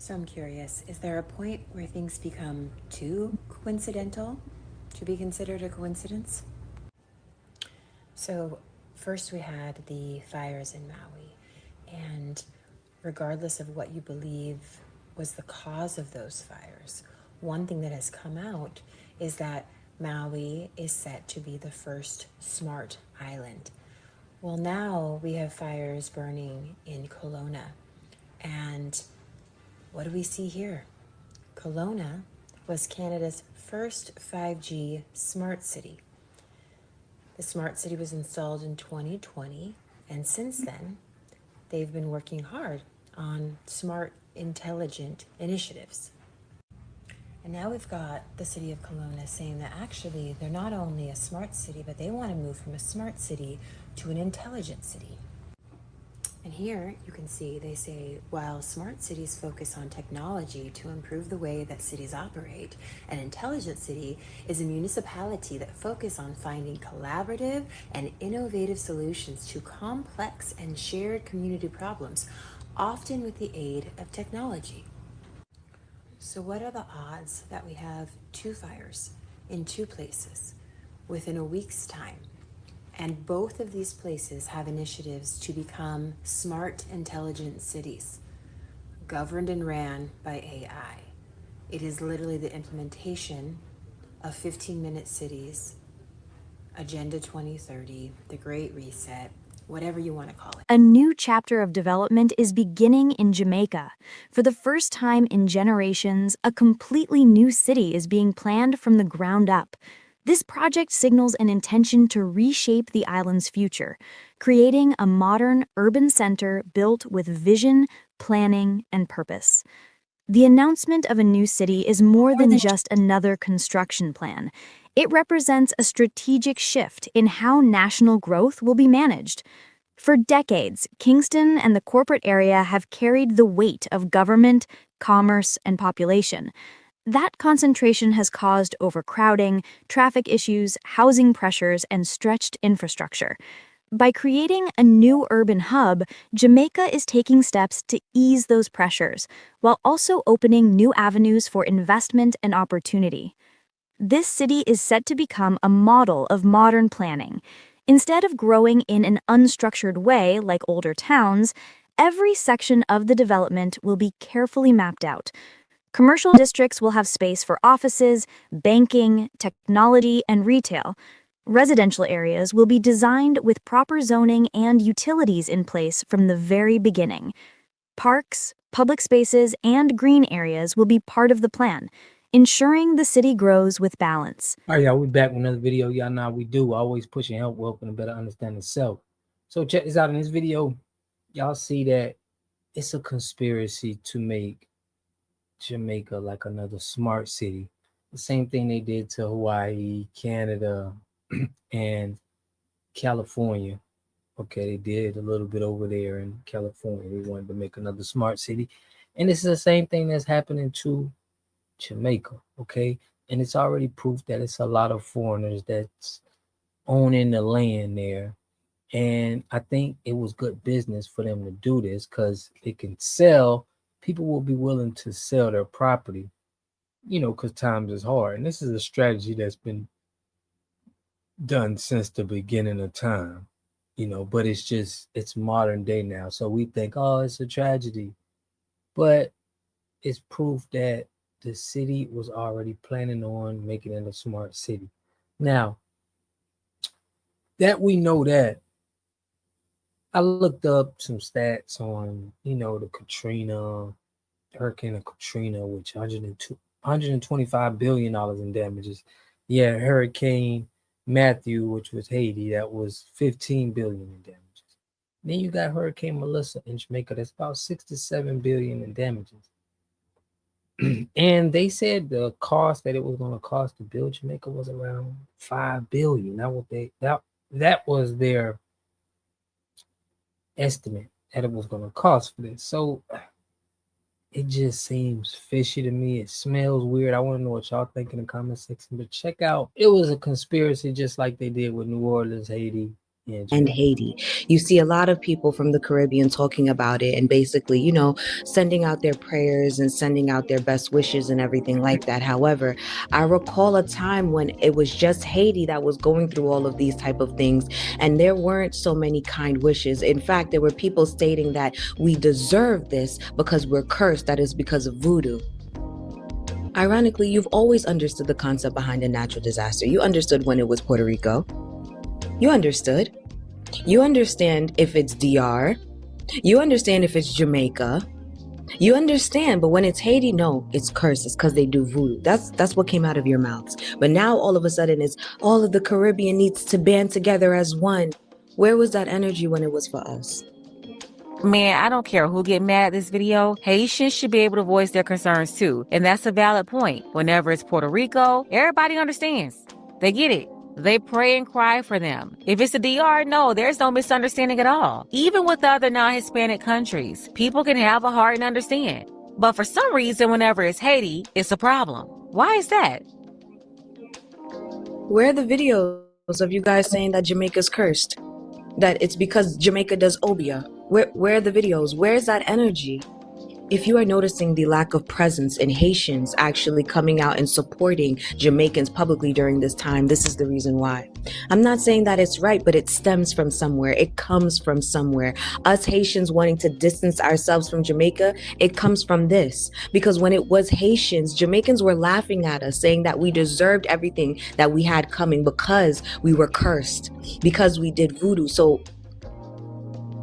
So I'm curious, is there a point where things become too coincidental to be considered a coincidence? So, first we had the fires in Maui, and regardless of what you believe was the cause of those fires, one thing that has come out is that Maui is set to be the first smart island. Well, now we have fires burning in Kelowna, and what do we see here? Kelowna was Canada's first 5G smart city. The smart city was installed in 2020, and since then, they've been working hard on smart, intelligent initiatives. And now we've got the city of Kelowna saying that actually they're not only a smart city, but they want to move from a smart city to an intelligent city. And here you can see they say, while smart cities focus on technology to improve the way that cities operate, an intelligent city is a municipality that focuses on finding collaborative and innovative solutions to complex and shared community problems, often with the aid of technology. So, what are the odds that we have two fires in two places within a week's time? And both of these places have initiatives to become smart, intelligent cities, governed and ran by AI. It is literally the implementation of 15-minute cities, Agenda 2030, the Great Reset, whatever you want to call it. A new chapter of development is beginning in Jamaica. For the first time in generations, a completely new city is being planned from the ground up. This project signals an intention to reshape the island's future, creating a modern urban center built with vision, planning, and purpose. The announcement of a new city is more than just another construction plan. It represents a strategic shift in how national growth will be managed. For decades, Kingston and the corporate area have carried the weight of government, commerce, and population. That concentration has caused overcrowding, traffic issues, housing pressures, and stretched infrastructure. By creating a new urban hub, Jamaica is taking steps to ease those pressures, while also opening new avenues for investment and opportunity. This city is set to become a model of modern planning. Instead of growing in an unstructured way like older towns, every section of the development will be carefully mapped out. Commercial districts will have space for offices, banking, technology, and retail. Residential areas will be designed with proper zoning and utilities in place from the very beginning. Parks, public spaces, and green areas will be part of the plan, ensuring the city grows with balance. All right, y'all, we back with another video. Y'all know how we do. Always pushing help, helping to better understand itself. So check this out. In this video, y'all see that it's a conspiracy to make Jamaica like another smart city. The same thing they did to Hawaii, Canada, and California. Okay, they did a little bit over there in California. They wanted to make another smart city. And this is the same thing that's happening to Jamaica. Okay. And it's already proof that it's a lot of foreigners that's owning the land there. And I think it was good business for them to do this because it can sell. People will be willing to sell their property, because times is hard. And this is a strategy that's been done since the beginning of time, but it's modern day now. So we think, oh, it's a tragedy. But it's proof that the city was already planning on making it a smart city. Now, that we know that, I looked up some stats on, the Hurricane Katrina, which $125 billion in damages. Yeah, Hurricane Matthew, which was Haiti, that was 15 billion in damages. Then you got Hurricane Melissa in Jamaica, that's about 67 billion in damages. And they said the cost that it was going to cost to build Jamaica was around 5 billion. That was their estimate that it was going to cost for this. So it just seems fishy to me. It smells weird. I want to know what y'all think in the comment section. But check out, it was a conspiracy just like they did with New Orleans, Haiti. Yeah, and true. Haiti. You see a lot of people from the Caribbean talking about it and basically, you know, sending out their prayers and sending out their best wishes and everything like that. However, I recall a time when it was just Haiti that was going through all of these type of things, and there weren't so many kind wishes. In fact, there were people stating that we deserve this because we're cursed, that is because of voodoo. Ironically, you've always understood the concept behind a natural disaster. You understood when it was Puerto Rico. You understood. You understand if it's DR. You understand if it's Jamaica. You understand, but when it's Haiti, no, it's cursed. It's because they do voodoo. That's what came out of your mouths. But now all of a sudden it's all of the Caribbean needs to band together as one. Where was that energy when it was for us? Man, I don't care who get mad at this video. Haitians should be able to voice their concerns too. And that's a valid point. Whenever it's Puerto Rico, everybody understands. They get it. They pray and cry for them. If it's the DR, no, there's no misunderstanding at all. Even with other non-Hispanic countries, people can have a heart and understand. But for some reason, whenever it's Haiti, it's a problem. Why is that? Where are the videos of you guys saying that Jamaica's cursed? That it's because Jamaica does obia? Where are the videos? Where's that energy? If you are noticing the lack of presence in Haitians actually coming out and supporting Jamaicans publicly during this time, this is the reason why. I'm not saying that it's right, but it stems from somewhere. It comes from somewhere. Us Haitians wanting to distance ourselves from Jamaica, it comes from this. Because when it was Haitians, Jamaicans were laughing at us, saying that we deserved everything that we had coming because we were cursed, because we did voodoo. So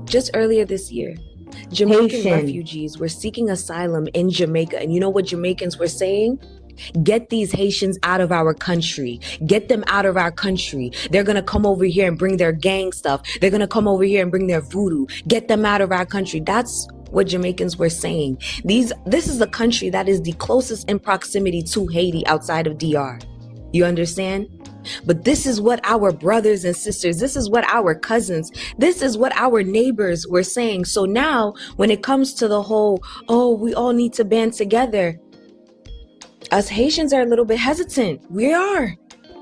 just earlier this year, Jamaican refugees were seeking asylum in Jamaica. And you know what Jamaicans were saying? Get these Haitians out of our country. Get them out of our country. They're going to come over here and bring their gang stuff. They're going to come over here and bring their voodoo. Get them out of our country. That's what Jamaicans were saying. This is the country that is the closest in proximity to Haiti outside of DR. You understand? But this is what our brothers and sisters, this is what our cousins, this is what our neighbors were saying. So now when it comes to the whole, oh, we all need to band together, us Haitians are a little bit hesitant. We are.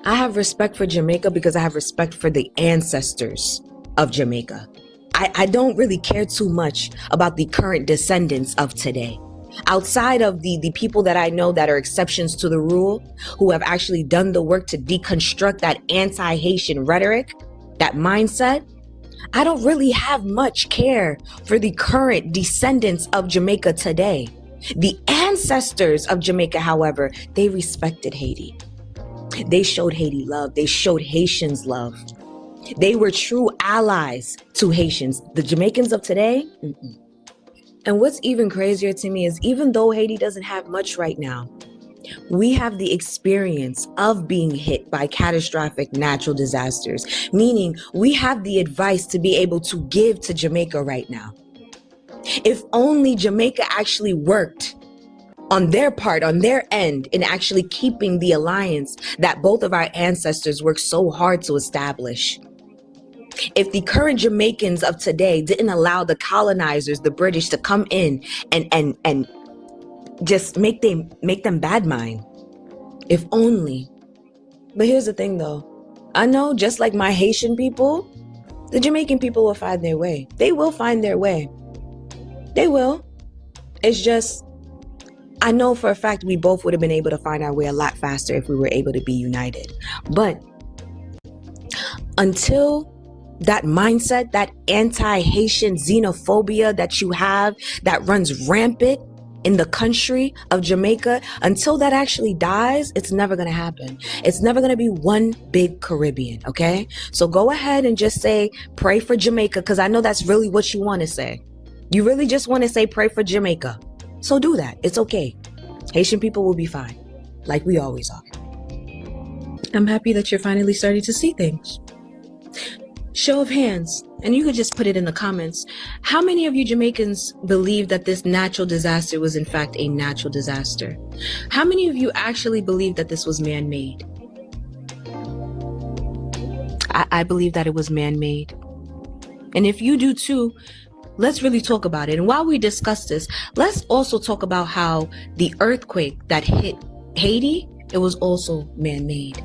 I have respect for Jamaica because I have respect for the ancestors of Jamaica. I don't really care too much about the current descendants of today. Outside of the people that I know that are exceptions to the rule, who have actually done the work to deconstruct that anti-Haitian rhetoric, that mindset, I don't really have much care for the current descendants of Jamaica today. The ancestors of Jamaica, however, they respected Haiti. They showed Haiti love. They showed Haitians love. They were true allies to Haitians. The Jamaicans of today, And what's even crazier to me is even though Haiti doesn't have much right now, we have the experience of being hit by catastrophic natural disasters, meaning we have the advice to be able to give to Jamaica right now. If only Jamaica actually worked on their part, on their end, in actually keeping the alliance that both of our ancestors worked so hard to establish. If the current Jamaicans of today didn't allow the colonizers, the British, to come in and just make them bad mind. If only. But here's the thing though. I know just like my Haitian people, the Jamaican people will find their way. They will find their way. They will. It's just, I know for a fact we both would have been able to find our way a lot faster if we were able to be united. But until that mindset, that anti-Haitian xenophobia that you have, that runs rampant in the country of Jamaica, until that actually dies, it's never going to happen. It's never going to be one big Caribbean, okay? So go ahead and just say, pray for Jamaica, because I know that's really what you want to say. You really just want to say, pray for Jamaica. So do that. It's okay. Haitian people will be fine, like we always are. I'm happy that you're finally starting to see things. Show of hands, and you could just put it in the comments. How many of you Jamaicans believe that this natural disaster was in fact a natural disaster? How many of you actually believe that this was man-made? I believe that it was man-made. And if you do too, let's really talk about it. And while we discuss this, let's also talk about how the earthquake that hit Haiti, it was also man-made.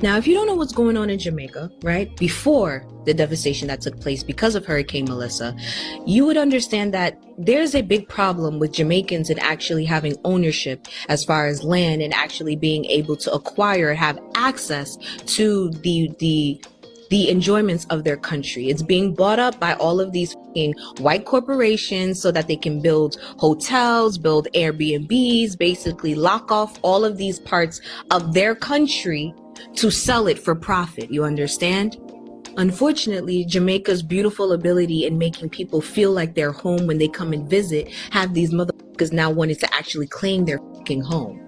Now, if you don't know what's going on in Jamaica, right? Before the devastation that took place because of Hurricane Melissa, you would understand that there's a big problem with Jamaicans and actually having ownership as far as land and actually being able to acquire, have access to the enjoyments of their country. It's being bought up by all of these white corporations so that they can build hotels, build Airbnbs, basically lock off all of these parts of their country to sell it for profit. You understand? Unfortunately, Jamaica's beautiful ability in making people feel like they're home when they come and visit have these motherfuckers now wanting to actually claim their fucking home.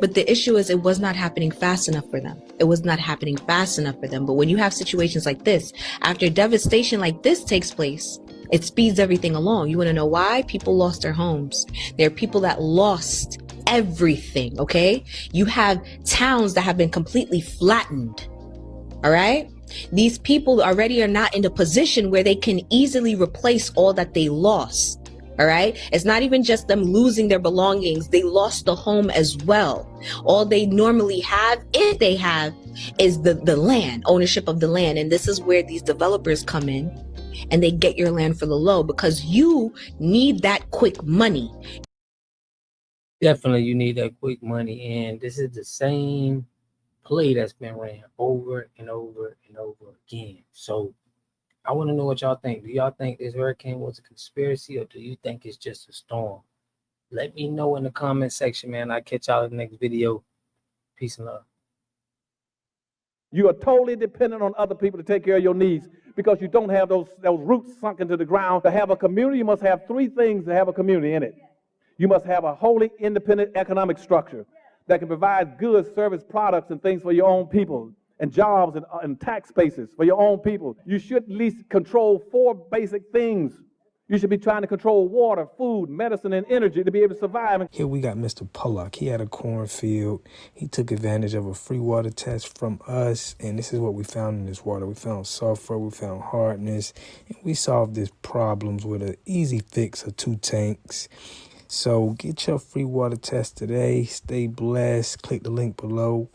But the issue is it was not happening fast enough for them. It was not happening fast enough for them. But when you have situations like this, after devastation like this takes place, it speeds everything along. You want to know why? People lost their homes. There are people that lost everything, okay? You have towns that have been completely flattened, all right? These people already are not in a position where they can easily replace all that they lost. All right. It's not even just them losing their belongings. They lost the home as well. All they normally have, if they have, is the land, ownership of the land. And this is where these developers come in and they get your land for the low because you need that quick money. Definitely, you need that quick money. And this is the same play that's been ran over and over and over again. So I want to know what y'all think. Do y'all think this hurricane was a conspiracy or do you think it's just a storm? Let me know in the comment section, man. I'll catch y'all in the next video. Peace and love. You are totally dependent on other people to take care of your needs because you don't have those roots sunk into the ground. To have a community, you must have three things to have a community in it. You must have a wholly independent economic structure that can provide goods, service, products, and things for your own people, and jobs and tax bases for your own people. You should at least control 4 basic things. You should be trying to control water, food, medicine, and energy to be able to survive. Here we got Mr. Pollock. He had a cornfield. He took advantage of a free water test from us, and this is what we found in this water. We found sulfur, we found hardness, and we solved these problems with an easy fix of 2 tanks. So get your free water test today. Stay blessed. Click the link below.